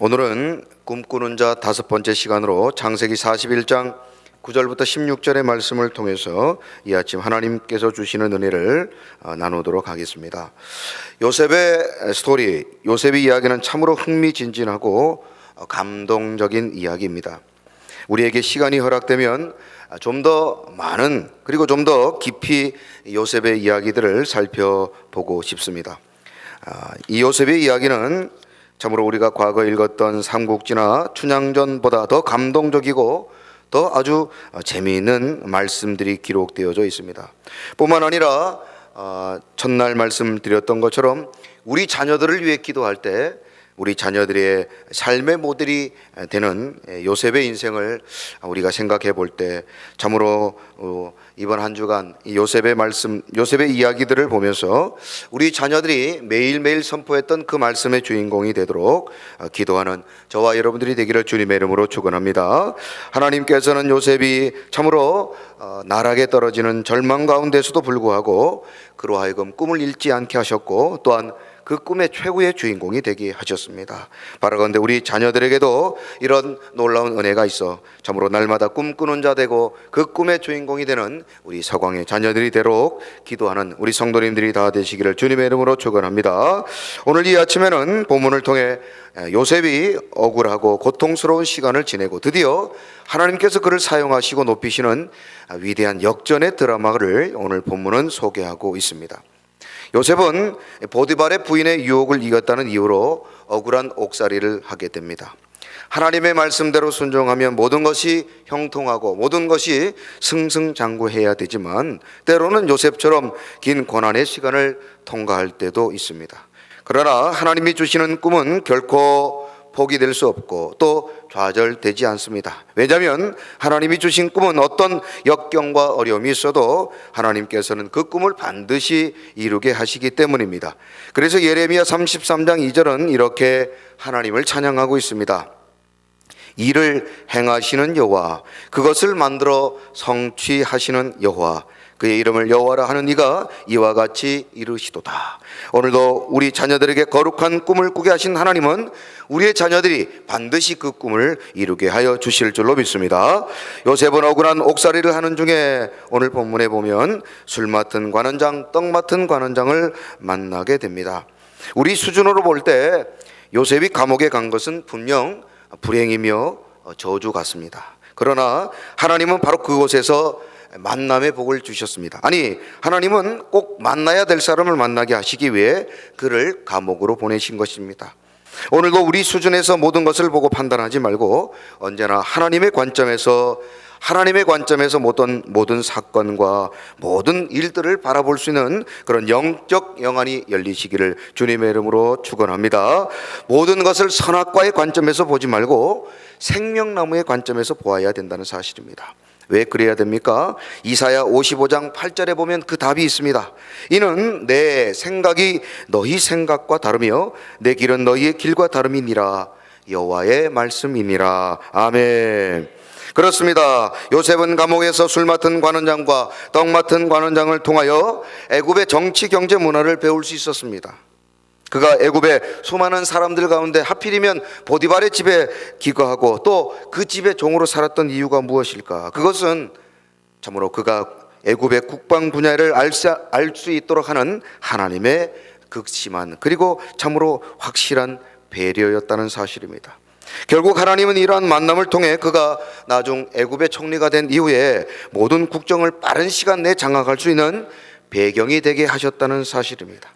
오늘은 꿈꾸는 자 5번째 시간으로 창세기 41장 9절부터 16절의 말씀을 통해서 이 아침 하나님께서 주시는 은혜를 나누도록 하겠습니다. 요셉의 스토리, 요셉의 이야기는 참으로 흥미진진하고 감동적인 이야기입니다. 우리에게 시간이 허락되면 좀 더 많은 그리고 좀 더 깊이 요셉의 이야기들을 살펴보고 싶습니다. 이 요셉의 이야기는 참으로 우리가 과거 읽었던 삼국지나 춘향전보다 더 감동적이고 더 아주 재미있는 말씀들이 기록되어져 있습니다. 뿐만 아니라 첫날 말씀드렸던 것처럼 우리 자녀들을 위해 기도할 때 우리 자녀들의 삶의 모델이 되는 요셉의 인생을 우리가 생각해 볼 때 참으로 이번 한 주간 이 요셉의 말씀, 요셉의 이야기들을 보면서 우리 자녀들이 매일매일 선포했던 그 말씀의 주인공이 되도록 기도하는 저와 여러분들이 되기를 주님의 이름으로 축원합니다. 하나님께서는 요셉이 참으로 나락에 떨어지는 절망 가운데서도 불구하고 그로 하여금 꿈을 잃지 않게 하셨고 또한 그 꿈의 최고의 주인공이 되게 하셨습니다. 바라건대 우리 자녀들에게도 이런 놀라운 은혜가 있어 참으로 날마다 꿈꾸는 자 되고 그 꿈의 주인공이 되는 우리 서광의 자녀들이 되도록 기도하는 우리 성도님들이 다 되시기를 주님의 이름으로 축원합니다. 오늘 이 아침에는 본문을 통해 요셉이 억울하고 고통스러운 시간을 지내고 드디어 하나님께서 그를 사용하시고 높이시는 위대한 역전의 드라마를 오늘 본문은 소개하고 있습니다. 요셉은 보디발의 부인의 유혹을 이겼다는 이유로 억울한 옥살이를 하게 됩니다. 하나님의 말씀대로 순종하면 모든 것이 형통하고 모든 것이 승승장구해야 되지만 때로는 요셉처럼 긴 고난의 시간을 통과할 때도 있습니다. 그러나 하나님이 주시는 꿈은 결코 포기될 수 없고 또 좌절되지 않습니다. 왜냐하면 하나님이 주신 꿈은 어떤 역경과 어려움이 있어도 하나님께서는 그 꿈을 반드시 이루게 하시기 때문입니다. 그래서 예레미야 33장 2절은 이렇게 하나님을 찬양하고 있습니다. 일을 행하시는 여호와, 그것을 만들어 성취하시는 여호와, 그의 이름을 여호와라 하는 이가 이와 같이 이루시도다. 오늘도 우리 자녀들에게 거룩한 꿈을 꾸게 하신 하나님은 우리의 자녀들이 반드시 그 꿈을 이루게 하여 주실 줄로 믿습니다. 요셉은 억울한 옥살이를 하는 중에 오늘 본문에 보면 술 맡은 관원장, 떡 맡은 관원장을 만나게 됩니다. 우리 수준으로 볼 때 요셉이 감옥에 간 것은 분명 불행이며 저주 같습니다. 그러나 하나님은 바로 그곳에서 만남의 복을 주셨습니다. 아니, 하나님은 꼭 만나야 될 사람을 만나게 하시기 위해 그를 감옥으로 보내신 것입니다. 오늘도 우리 수준에서 모든 것을 보고 판단하지 말고 언제나 하나님의 관점에서 모든 사건과 모든 일들을 바라볼 수 있는 그런 영적 영안이 열리시기를 주님의 이름으로 축원합니다. 모든 것을 선악과의 관점에서 보지 말고 생명나무의 관점에서 보아야 된다는 사실입니다. 왜 그래야 됩니까? 이사야 55장 8절에 보면 그 답이 있습니다. 이는 내 생각이 너희 생각과 다르며 내 길은 너희의 길과 다름이니라. 여호와의 말씀이니라. 아멘. 그렇습니다. 요셉은 감옥에서 술 맡은 관원장과 떡 맡은 관원장을 통하여 애굽의 정치 경제 문화를 배울 수 있었습니다. 그가 애굽의 수많은 사람들 가운데 하필이면 보디발의 집에 기거하고 또 그 집의 종으로 살았던 이유가 무엇일까? 그것은 참으로 그가 애굽의 국방 분야를 알 수 있도록 하는 하나님의 극심한 그리고 참으로 확실한 배려였다는 사실입니다. 결국 하나님은 이러한 만남을 통해 그가 나중 애굽의 총리가 된 이후에 모든 국정을 빠른 시간 내에 장악할 수 있는 배경이 되게 하셨다는 사실입니다.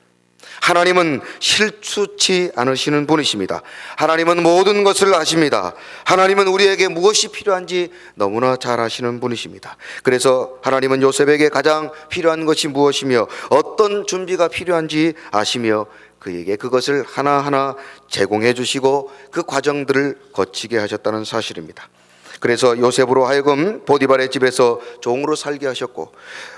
하나님은 실수치 않으시는 분이십니다. 하나님은 모든 것을 아십니다. 하나님은 우리에게 무엇이 필요한지 너무나 잘 아시는 분이십니다. 그래서 하나님은 요셉에게 가장 필요한 것이 무엇이며 어떤 준비가 필요한지 아시며 그에게 그것을 하나하나 제공해 주시고 그 과정들을 거치게 하셨다는 사실입니다. 그래서 요셉으로 하여금 보디발의 집에서 종으로 살게 하셨고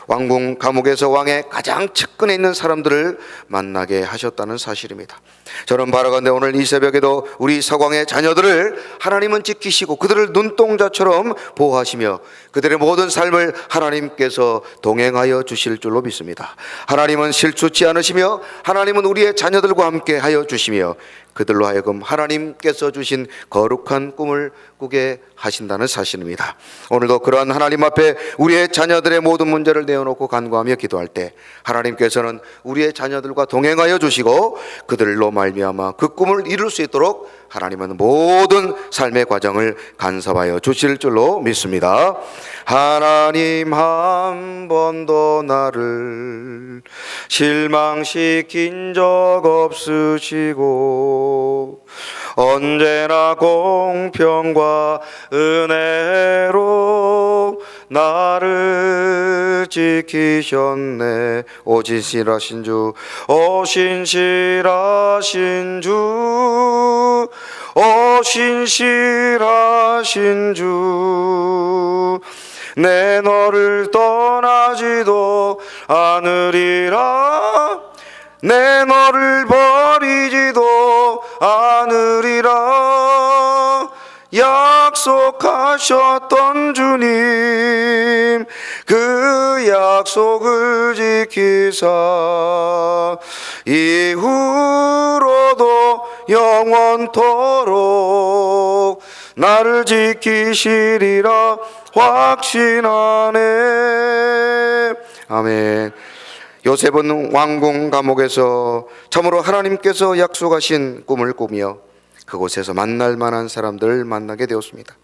왕궁 감옥에서 왕의 가장 측근에 있는 사람들을 만나게 하셨다는 사실입니다. 저는 바라건대 오늘 이 새벽에도 우리 서광의 자녀들을 하나님은 지키시고 그들을 눈동자처럼 보호하시며 그들의 모든 삶을 하나님께서 동행하여 주실 줄로 믿습니다. 하나님은 실수치 않으시며 하나님은 우리의 자녀들과 함께 하여 주시며 그들로 하여금 하나님께서 주신 거룩한 꿈을 꾸게 하신다는 사실입니다. 오늘도 그러한 하나님 앞에 우리의 자녀들의 모든 문제를 내어놓고 간구하며 기도할 때 하나님께서는 우리의 자녀들과 동행하여 주시고 그들로 말미암아 그 꿈을 이룰 수 있도록 하나님은 모든 삶의 과정을 간섭하여 주실 줄로 믿습니다. 하나님 한 번도 나를 실망시킨 적 없으시고 언제나 공평과 은혜로 나를 지키셨네. 오 진실하신 주, 오 신실하신 주, 오 신실하신 주, 내 너를 떠나지도 않으리라, 내 너를 버리지도 않으리라. 약속하셨던 주님, 그 약속을 지키사 이후로도 영원토록 나를 지키시리라 확신하네. 아멘. 요셉은 왕궁 감옥에서 참으로 하나님께서 약속하신 꿈을 꾸며 그곳에서 만날 만한 사람들을 만나게 되었습니다.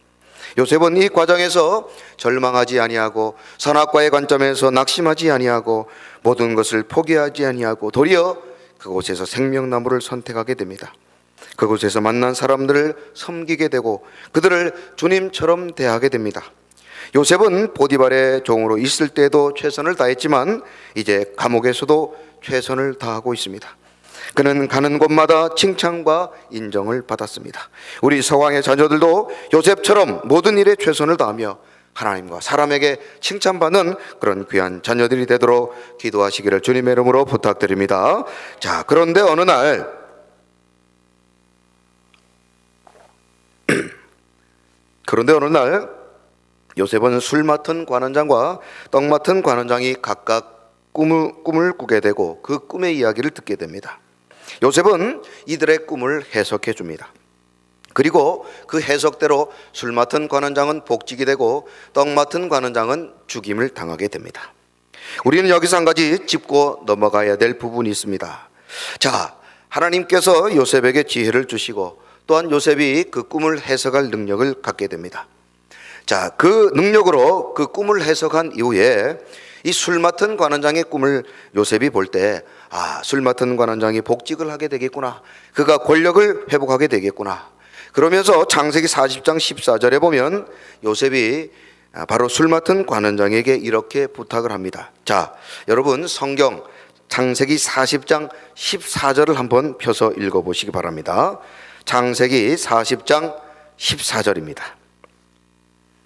요셉은 이 과정에서 절망하지 아니하고 선악과의 관점에서 낙심하지 아니하고 모든 것을 포기하지 아니하고 도리어 그곳에서 생명나무를 선택하게 됩니다. 그곳에서 만난 사람들을 섬기게 되고 그들을 주님처럼 대하게 됩니다. 요셉은 보디발의 종으로 있을 때도 최선을 다했지만 이제 감옥에서도 최선을 다하고 있습니다. 그는 가는 곳마다 칭찬과 인정을 받았습니다. 우리 서왕의 자녀들도 요셉처럼 모든 일에 최선을 다하며 하나님과 사람에게 칭찬받는 그런 귀한 자녀들이 되도록 기도하시기를 주님의 이름으로 부탁드립니다. 자, 그런데 어느 날 요셉은 술 맡은 관원장과 떡 맡은 관원장이 각각 꿈을 꾸게 되고 그 꿈의 이야기를 듣게 됩니다. 요셉은 이들의 꿈을 해석해 줍니다. 그리고 그 해석대로 술 맡은 관원장은 복직이 되고 떡 맡은 관원장은 죽임을 당하게 됩니다. 우리는 여기서 한 가지 짚고 넘어가야 될 부분이 있습니다. 자, 하나님께서 요셉에게 지혜를 주시고 또한 요셉이 그 꿈을 해석할 능력을 갖게 됩니다. 자, 그 능력으로 그 꿈을 해석한 이후에 이 술 맡은 관원장의 꿈을 요셉이 볼 때 술 맡은 관원장이 복직을 하게 되겠구나, 그가 권력을 회복하게 되겠구나. 그러면서 창세기 40장 14절에 보면 요셉이 바로 술 맡은 관원장에게 이렇게 부탁을 합니다. 자, 여러분 성경 창세기 40장 14절을 한번 펴서 읽어보시기 바랍니다. 창세기 40장 14절입니다.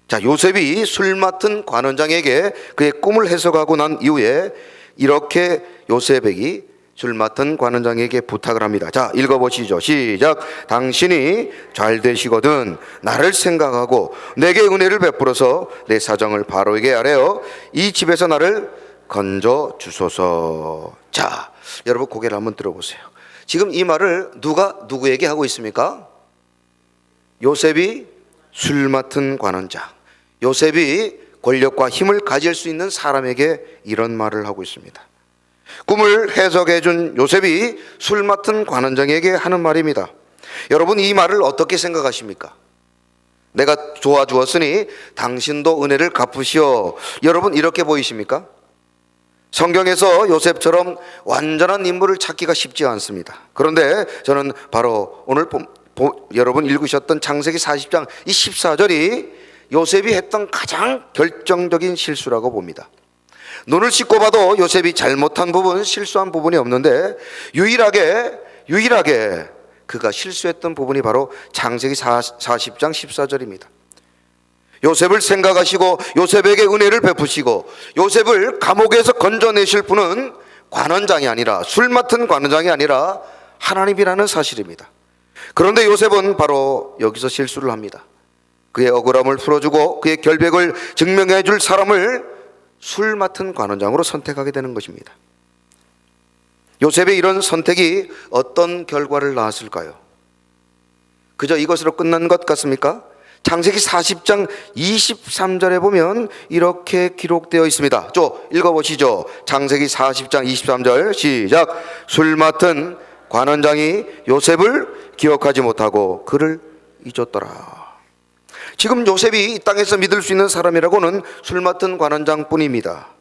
자, 요셉이 술 맡은 관원장에게 그의 꿈을 해석하고 난 이후에 이렇게 요셉에게 술 맡은 관원장에게 부탁을 합니다. 자, 읽어보시죠. 시작. 당신이 잘 되시거든 나를 생각하고 내게 은혜를 베풀어서 내 사정을 바로에게 아뢰어 이 집에서 나를 건져 주소서. 자, 여러분 고개를 한번 들어보세요. 지금 이 말을 누가 누구에게 하고 있습니까? 요셉이 술 맡은 관원장, 요셉이 권력과 힘을 가질 수 있는 사람에게 이런 말을 하고 있습니다. 꿈을 해석해 준 요셉이 술 맡은 관원장에게 하는 말입니다. 여러분 이 말을 어떻게 생각하십니까? 내가 도와주었으니 당신도 은혜를 갚으시오. 여러분 이렇게 보이십니까? 성경에서 요셉처럼 완전한 인물을 찾기가 쉽지 않습니다. 그런데 저는 바로 오늘 여러분 읽으셨던 창세기 40장 이 14절이 요셉이 했던 가장 결정적인 실수라고 봅니다. 눈을 씻고 봐도 요셉이 잘못한 부분, 실수한 부분이 없는데 유일하게 그가 실수했던 부분이 바로 창세기 40장 14절입니다. 요셉을 생각하시고 요셉에게 은혜를 베푸시고 요셉을 감옥에서 건져내실 분은 관원장이 아니라 술 맡은 관원장이 아니라 하나님이라는 사실입니다. 그런데 요셉은 바로 여기서 실수를 합니다. 그의 억울함을 풀어주고 그의 결백을 증명해 줄 사람을 술 맡은 관원장으로 선택하게 되는 것입니다. 요셉의 이런 선택이 어떤 결과를 낳았을까요? 그저 이것으로 끝난 것 같습니까? 창세기 40장 23절에 보면 이렇게 기록되어 있습니다. 읽어보시죠. 창세기 40장 23절 시작. 술 맡은 관원장이 요셉을 기억하지 못하고 그를 잊었더라. 지금 요셉이 이 땅에서 믿을 수 있는 사람이라고는 술 맡은 관원장뿐입니다.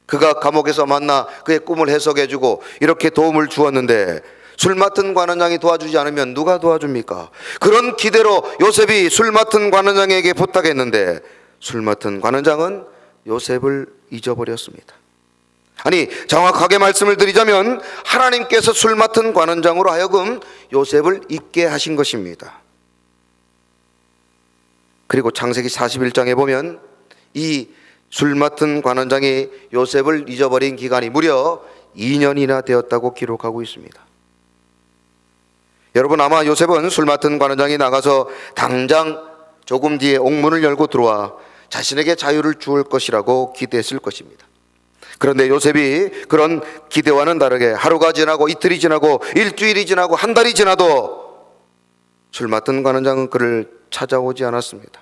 그가 감옥에서 만나 그의 꿈을 해석해주고 이렇게 도움을 주었는데 술 맡은 관원장이 도와주지 않으면 누가 도와줍니까? 그런 기대로 요셉이 술 맡은 관원장에게 부탁했는데 술 맡은 관원장은 요셉을 잊어버렸습니다. 아니, 정확하게 말씀을 드리자면 하나님께서 술 맡은 관원장으로 하여금 요셉을 잊게 하신 것입니다. 그리고 창세기 41장에 보면 이 술 맡은 관원장이 요셉을 잊어버린 기간이 무려 2년이나 되었다고 기록하고 있습니다. 여러분, 아마 요셉은 술 맡은 관원장이 나가서 당장 조금 뒤에 옥문을 열고 들어와 자신에게 자유를 주을 것이라고 기대했을 것입니다. 그런데 요셉이 그런 기대와는 다르게 하루가 지나고 이틀이 지나고 일주일이 지나고 한 달이 지나도 술 맡은 관원장은 그를 찾아오지 않았습니다.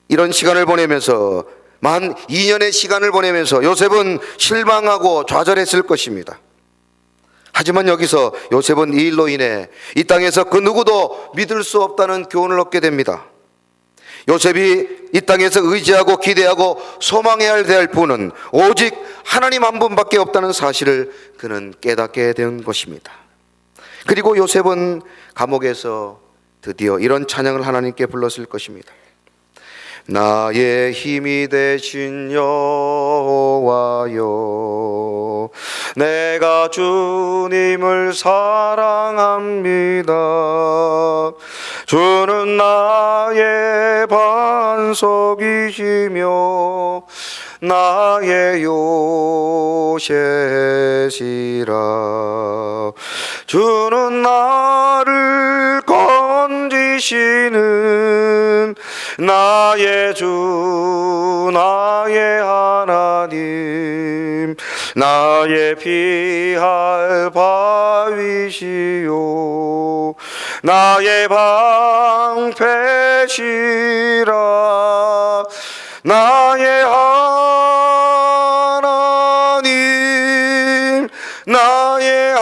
이런 시간을 보내면서 만 2년의 시간을 보내면서 요셉은 실망하고 좌절했을 것입니다. 하지만 여기서 요셉은 이 일로 인해 이 땅에서 그 누구도 믿을 수 없다는 교훈을 얻게 됩니다. 요셉이 이 땅에서 의지하고 기대하고 소망해야 될 분은 오직 하나님 한 분밖에 없다는 사실을 그는 깨닫게 된 것입니다. 그리고 요셉은 감옥에서 드디어 이런 찬양을 하나님께 불렀을 것입니다. 나의 힘이 되신 여호와여, 내가 주님을 사랑합니다. 주는 나의 반석이시며 나의 요새시라. 주는 나를 건지시는 나의 주, 나의 하나님, 나의 피할 바위시요 나의 방패시라. 나의 하나님, 나의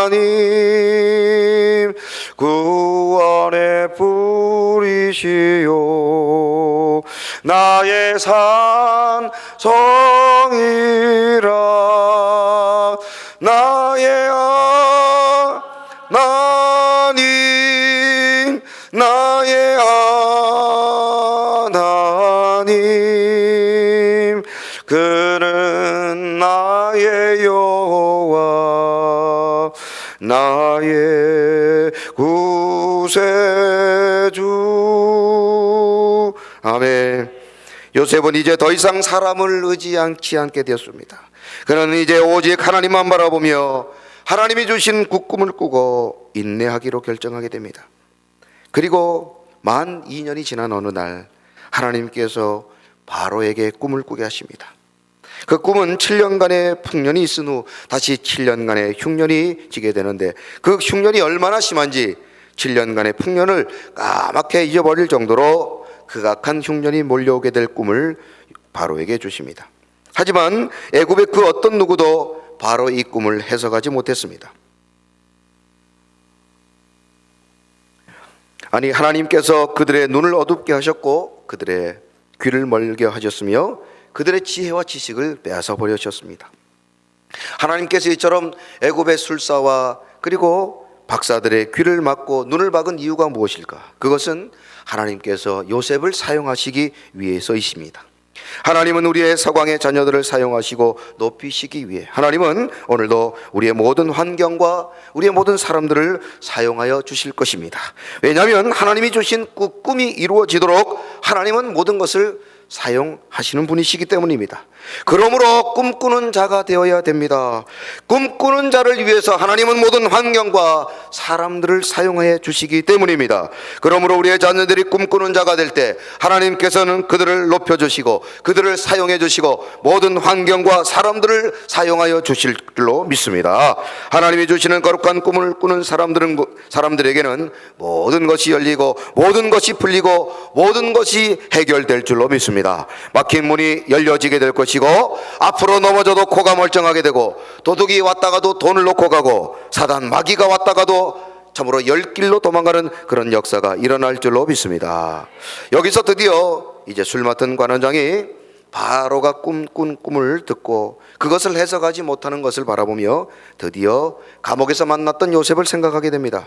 하나님, 구원의 뿌리시요 나의 산성이라. 나의 하나님, 나의 하나님, 그는 나의 여호와, 나의 구세주. 아멘. 요셉은 이제 더 이상 사람을 의지하지 않게 되었습니다. 그는 이제 오직 하나님만 바라보며 하나님이 주신 꿈을 꾸고 인내하기로 결정하게 됩니다. 그리고 만 2년이 지난 어느 날 하나님께서 바로에게 꿈을 꾸게 하십니다. 그 꿈은 7년간의 풍년이 있은 후 다시 7년간의 흉년이 지게 되는데, 그 흉년이 얼마나 심한지 7년간의 풍년을 까맣게 잊어버릴 정도로 극악한 흉년이 몰려오게 될 꿈을 바로에게 주십니다. 하지만 애굽의 그 어떤 누구도 바로 이 꿈을 해석하지 못했습니다. 아니, 하나님께서 그들의 눈을 어둡게 하셨고 그들의 귀를 멀게 하셨으며 그들의 지혜와 지식을 빼앗아 버리셨습니다. 하나님께서 이처럼 애굽의 술사와 그리고 박사들의 귀를 막고 눈을 막은 이유가 무엇일까? 그것은 하나님께서 요셉을 사용하시기 위해서이십니다. 하나님은 우리의 서광의 자녀들을 사용하시고 높이시기 위해 하나님은 오늘도 우리의 모든 환경과 우리의 모든 사람들을 사용하여 주실 것입니다. 왜냐하면 하나님이 주신 꿈이 이루어지도록 하나님은 모든 것을 사용하시는 분이시기 때문입니다. 그러므로 꿈꾸는 자가 되어야 됩니다. 꿈꾸는 자를 위해서 하나님은 모든 환경과 사람들을 사용해 주시기 때문입니다. 그러므로 우리의 자녀들이 꿈꾸는 자가 될 때 하나님께서는 그들을 높여주시고 그들을 사용해 주시고 모든 환경과 사람들을 사용하여 주실 줄로 믿습니다. 하나님이 주시는 거룩한 꿈을 꾸는 사람들에게는 모든 것이 열리고 모든 것이 풀리고 모든 것이 해결될 줄로 믿습니다. 막힌 문이 열려지게 될 것이고 앞으로 넘어져도 코가 멀쩡하게 되고 도둑이 왔다가도 돈을 놓고 가고 사단 마귀가 왔다가도 참으로 열길로 도망가는 그런 역사가 일어날 줄로 믿습니다. 여기서 드디어 이제 술 맡은 관원장이 바로가 꿈꾼 꿈을 듣고 그것을 해석하지 못하는 것을 바라보며 드디어 감옥에서 만났던 요셉을 생각하게 됩니다.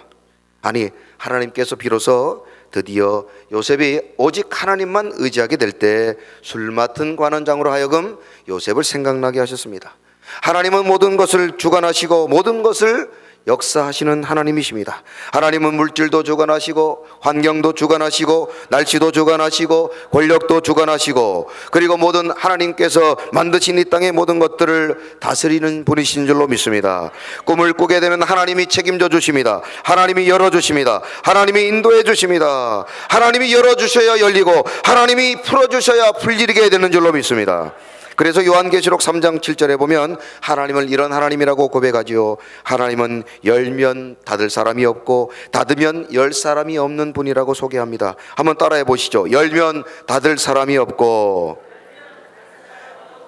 아니, 하나님께서 비로소 드디어 요셉이 오직 하나님만 의지하게 될 때 술 맡은 관원장으로 하여금 요셉을 생각나게 하셨습니다. 하나님은 모든 것을 주관하시고 모든 것을 역사하시는 하나님이십니다. 하나님은 물질도 주관하시고 환경도 주관하시고 날씨도 주관하시고 권력도 주관하시고 그리고 모든 하나님께서 만드신 이 땅의 모든 것들을 다스리는 분이신 줄로 믿습니다. 꿈을 꾸게 되면 하나님이 책임져 주십니다. 하나님이 열어주십니다. 하나님이 인도해 주십니다. 하나님이 열어주셔야 열리고 하나님이 풀어주셔야 풀리게 되는 줄로 믿습니다. 그래서 요한계시록 3장 7절에 보면 하나님을 이런 하나님이라고 고백하지요. 하나님은 열면 닫을 사람이 없고 닫으면 열 사람이 없는 분이라고 소개합니다. 한번 따라해 보시죠. 열면 닫을 사람이 없고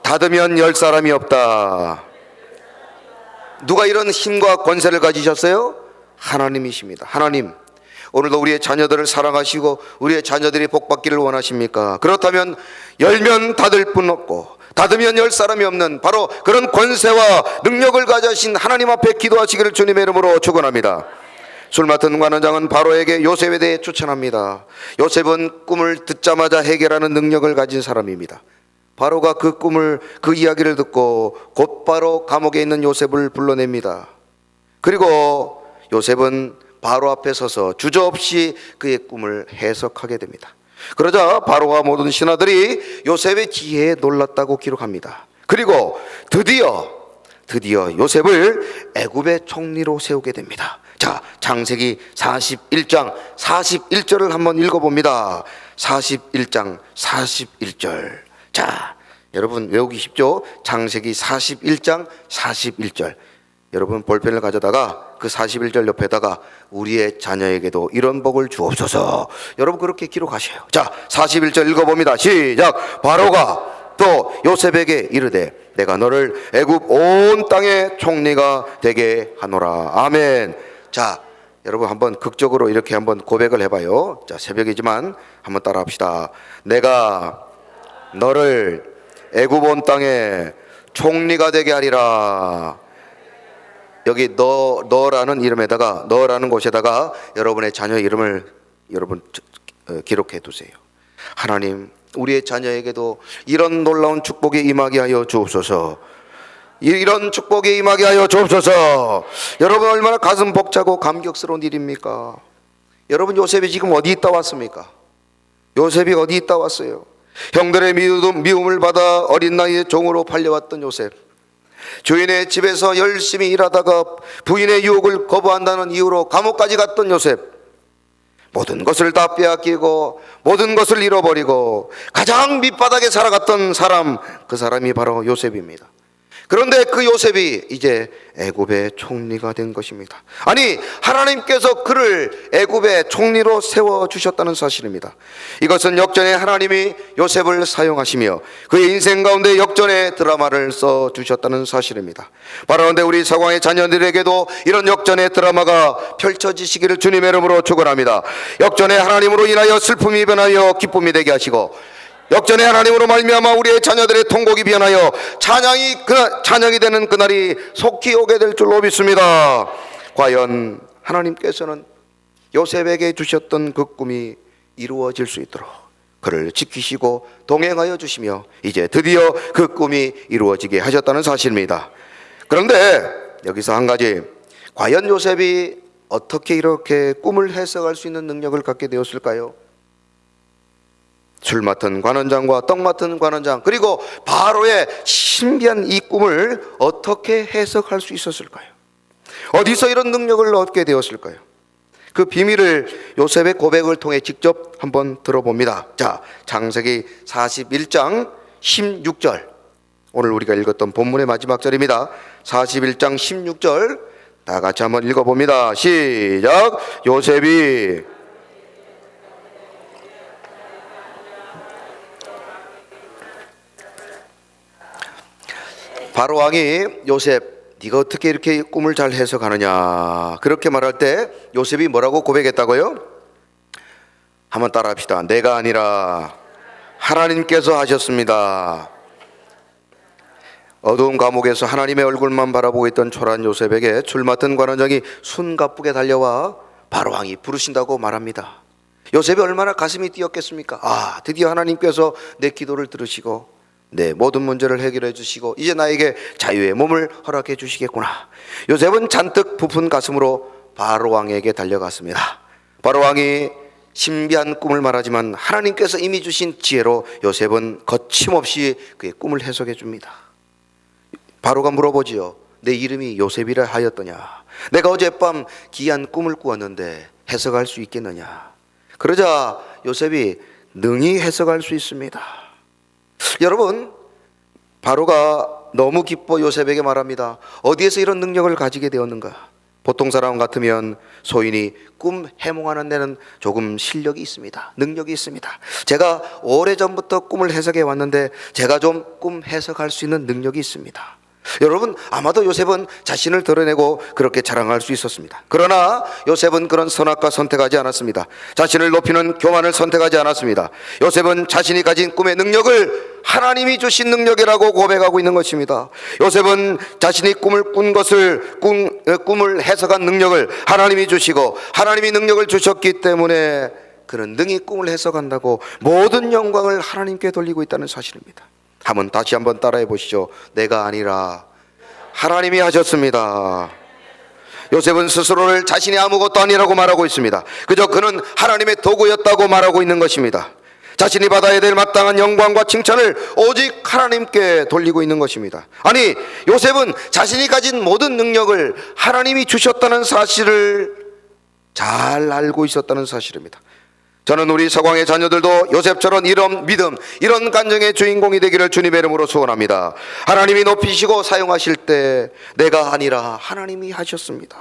닫으면 열 사람이 없다. 누가 이런 힘과 권세를 가지셨어요? 하나님이십니다. 하나님. 오늘도 우리의 자녀들을 사랑하시고 우리의 자녀들이 복받기를 원하십니까? 그렇다면 열면 닫을 뿐 없고 닫으면 열 사람이 없는 바로 그런 권세와 능력을 가지신 하나님 앞에 기도하시기를 주님의 이름으로 축원합니다. 술 맡은 관원장은 바로에게 요셉에 대해 추천합니다. 요셉은 꿈을 듣자마자 해결하는 능력을 가진 사람입니다. 바로가 그 꿈을 그 이야기를 듣고 곧바로 감옥에 있는 요셉을 불러냅니다. 그리고 요셉은 바로 앞에 서서 주저없이 그의 꿈을 해석하게 됩니다. 그러자 바로와 모든 신하들이 요셉의 지혜에 놀랐다고 기록합니다. 그리고 드디어 요셉을 애굽의 총리로 세우게 됩니다. 자, 창세기 41장 41절을 한번 읽어봅니다. 41장 41절. 자, 여러분 외우기 쉽죠? 창세기 41장 41절. 여러분 볼펜을 가져다가 그 41절 옆에다가 우리의 자녀에게도 이런 복을 주옵소서. 여러분 그렇게 기록하셔요. 자, 41절 읽어봅니다. 시작. 바로가 또 요셉에게 이르되 내가 너를 애굽 온 땅의 총리가 되게 하노라. 아멘. 자, 여러분 한번 극적으로 이렇게 한번 고백을 해봐요. 자, 새벽이지만 한번 따라합시다. 내가 너를 애굽 온 땅의 총리가 되게 하리라. 여기 너라는 이름에다가 너라는 곳에다가 여러분의 자녀 이름을 여러분 기록해 두세요. 하나님, 우리의 자녀에게도 이런 놀라운 축복이 임하게 하여 주옵소서. 이런 축복이 임하게 하여 주옵소서. 여러분 얼마나 가슴 벅차고 감격스러운 일입니까? 여러분 요셉이 지금 어디 있다 왔습니까? 요셉이 어디 있다 왔어요? 형들의 미움을 받아 어린 나이에 종으로 팔려왔던 요셉. 주인의 집에서 열심히 일하다가 부인의 유혹을 거부한다는 이유로 감옥까지 갔던 요셉. 모든 것을 다 빼앗기고 모든 것을 잃어버리고 가장 밑바닥에 살아갔던 사람, 그 사람이 바로 요셉입니다. 그런데 그 요셉이 이제 애굽의 총리가 된 것입니다. 아니, 하나님께서 그를 애굽의 총리로 세워주셨다는 사실입니다. 이것은 역전의 하나님이 요셉을 사용하시며 그의 인생 가운데 역전의 드라마를 써주셨다는 사실입니다. 바로 그런데 우리 사광의 자녀들에게도 이런 역전의 드라마가 펼쳐지시기를 주님의 이름으로 축원합니다. 역전의 하나님으로 인하여 슬픔이 변하여 기쁨이 되게 하시고 역전의 하나님으로 말미암아 우리의 자녀들의 통곡이 변하여 찬양이 되는 그날이 속히 오게 될 줄로 믿습니다. 과연 하나님께서는 요셉에게 주셨던 그 꿈이 이루어질 수 있도록 그를 지키시고 동행하여 주시며 이제 드디어 그 꿈이 이루어지게 하셨다는 사실입니다. 그런데 여기서 한 가지, 과연 요셉이 어떻게 이렇게 꿈을 해석할 수 있는 능력을 갖게 되었을까요? 술 맡은 관원장과 떡 맡은 관원장, 그리고 바로의 신비한 이 꿈을 어떻게 해석할 수 있었을까요? 어디서 이런 능력을 얻게 되었을까요? 그 비밀을 요셉의 고백을 통해 직접 한번 들어봅니다. 자, 창세기 41장 16절, 오늘 우리가 읽었던 본문의 마지막 절입니다. 41장 16절 다 같이 한번 읽어봅니다. 시작. 요셉이 바로 왕이 요셉, 네가 어떻게 이렇게 꿈을 잘 해석하느냐 그렇게 말할 때 요셉이 뭐라고 고백했다고요? 한번 따라합시다. 내가 아니라 하나님께서 하셨습니다. 어두운 감옥에서 하나님의 얼굴만 바라보고 있던 초라한 요셉에게 줄 맡은 관원장이 숨가쁘게 달려와 바로 왕이 부르신다고 말합니다. 요셉이 얼마나 가슴이 뛰었겠습니까? 아, 드디어 하나님께서 내 기도를 들으시고 내 모든 문제를 해결해 주시고 이제 나에게 자유의 몸을 허락해 주시겠구나. 요셉은 잔뜩 부푼 가슴으로 바로 왕에게 달려갔습니다. 바로 왕이 신비한 꿈을 말하지만 하나님께서 이미 주신 지혜로 요셉은 거침없이 그의 꿈을 해석해 줍니다. 바로가 물어보지요. 내 이름이 요셉이라 하였더냐? 내가 어젯밤 기이한 꿈을 꾸었는데 해석할 수 있겠느냐? 그러자 요셉이 능히 해석할 수 있습니다. 여러분, 바로가 너무 기뻐 요셉에게 말합니다. 어디에서 이런 능력을 가지게 되었는가? 보통 사람 같으면 소인이 꿈 해몽하는 데는 조금 실력이 있습니다. 능력이 있습니다. 제가 오래전부터 꿈을 해석해 왔는데 제가 좀 꿈 해석할 수 있는 능력이 있습니다. 여러분, 아마도 요셉은 자신을 드러내고 그렇게 자랑할 수 있었습니다. 그러나 요셉은 그런 선악과 선택하지 않았습니다. 자신을 높이는 교만을 선택하지 않았습니다. 요셉은 자신이 가진 꿈의 능력을 하나님이 주신 능력이라고 고백하고 있는 것입니다. 요셉은 자신이 꿈을 꾼 것을 꿈을 해석한 능력을 하나님이 주시고 하나님이 능력을 주셨기 때문에 그는 능히 꿈을 해석한다고 모든 영광을 하나님께 돌리고 있다는 사실입니다. 다시 한번 따라해 보시죠. 내가 아니라 하나님이 하셨습니다. 요셉은 스스로를 자신이 아무것도 아니라고 말하고 있습니다. 그저 그는 하나님의 도구였다고 말하고 있는 것입니다. 자신이 받아야 될 마땅한 영광과 칭찬을 오직 하나님께 돌리고 있는 것입니다. 아니, 요셉은 자신이 가진 모든 능력을 하나님이 주셨다는 사실을 잘 알고 있었다는 사실입니다. 저는 우리 서광의 자녀들도 요셉처럼 이런 믿음, 이런 간증의 주인공이 되기를 주님의 이름으로 소원합니다. 하나님이 높이시고 사용하실 때 내가 아니라 하나님이 하셨습니다.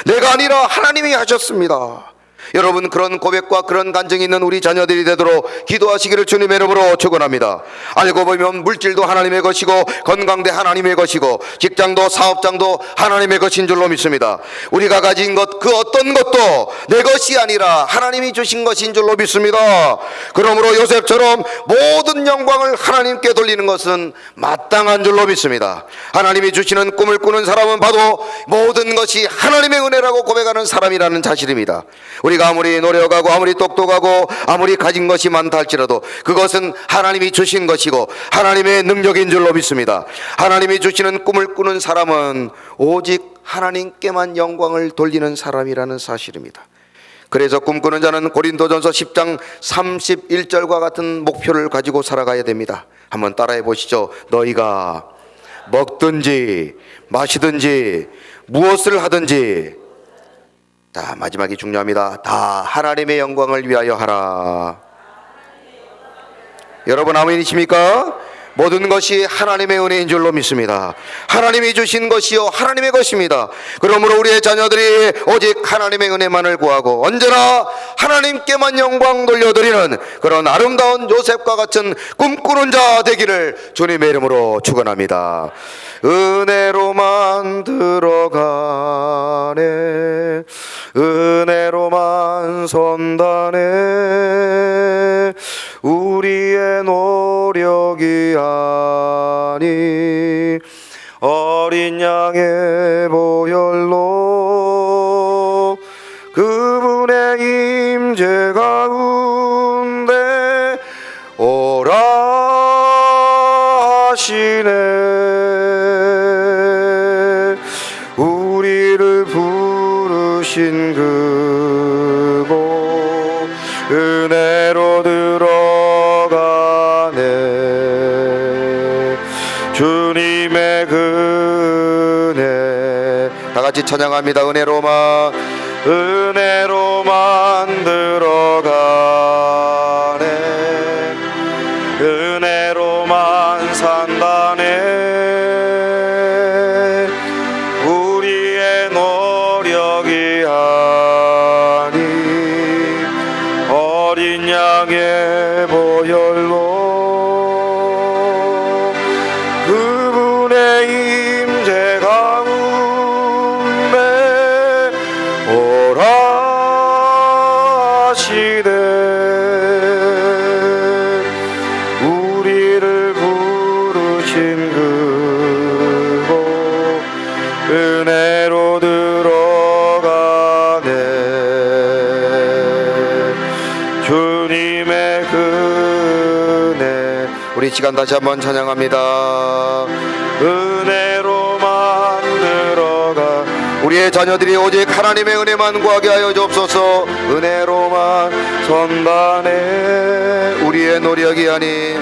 내가 아니라 하나님이 하셨습니다. 여러분, 그런 고백과 그런 간증이 있는 우리 자녀들이 되도록 기도하시기를 주님의 이름으로 축원합니다. 알고 보면 물질도 하나님의 것이고 건강도 하나님의 것이고 직장도 사업장도 하나님의 것인 줄로 믿습니다. 우리가 가진 것 그 어떤 것도 내 것이 아니라 하나님이 주신 것인 줄로 믿습니다. 그러므로 요셉처럼 모든 영광을 하나님께 돌리는 것은 마땅한 줄로 믿습니다. 하나님이 주시는 꿈을 꾸는 사람은 봐도 모든 것이 하나님의 은혜라고 고백하는 사람이라는 사실입니다. 우리가 아무리 노력하고 아무리 똑똑하고 아무리 가진 것이 많다 할지라도 그것은 하나님이 주신 것이고 하나님의 능력인 줄로 믿습니다. 하나님이 주시는 꿈을 꾸는 사람은 오직 하나님께만 영광을 돌리는 사람이라는 사실입니다. 그래서 꿈꾸는 자는 고린도전서 10장 31절과 같은 목표를 가지고 살아가야 됩니다. 한번 따라해 보시죠. 너희가 먹든지 마시든지 무엇을 하든지, 자, 마지막이 중요합니다. 다 하나님의 영광을 위하여 하라. 여러분, 아멘이십니까? 모든 것이 하나님의 은혜인 줄로 믿습니다. 하나님이 주신 것이요 하나님의 것입니다. 그러므로 우리의 자녀들이 오직 하나님의 은혜만을 구하고 언제나 하나님께만 영광 돌려드리는 그런 아름다운 요셉과 같은 꿈꾸는 자 되기를 주님의 이름으로 축원합니다. 은혜로만 들어가네, 은혜로만 선다네, 우리의 노력이 아니 어린 양의 보혈로 그분의 임재 가운데 오라 하시네. 우리를 부르신 그곳 은혜로 들어 다 같이 찬양합니다. 은혜로만 은혜로만 들어가네 은혜로만 산다네 우리의 노력이 아니 어린 양의 보혈로 그분의 임재 가운데 오라 하시되 우리를 부르신 그곳 은혜로 들어가네 주님의 은혜 우리 시간 다시 한번 찬양합니다. 은혜로만 들어가 우리의 자녀들이 오직 하나님의 은혜만 구하게 하여 주옵소서. 은혜로만 선단에 우리의 노력이 아닌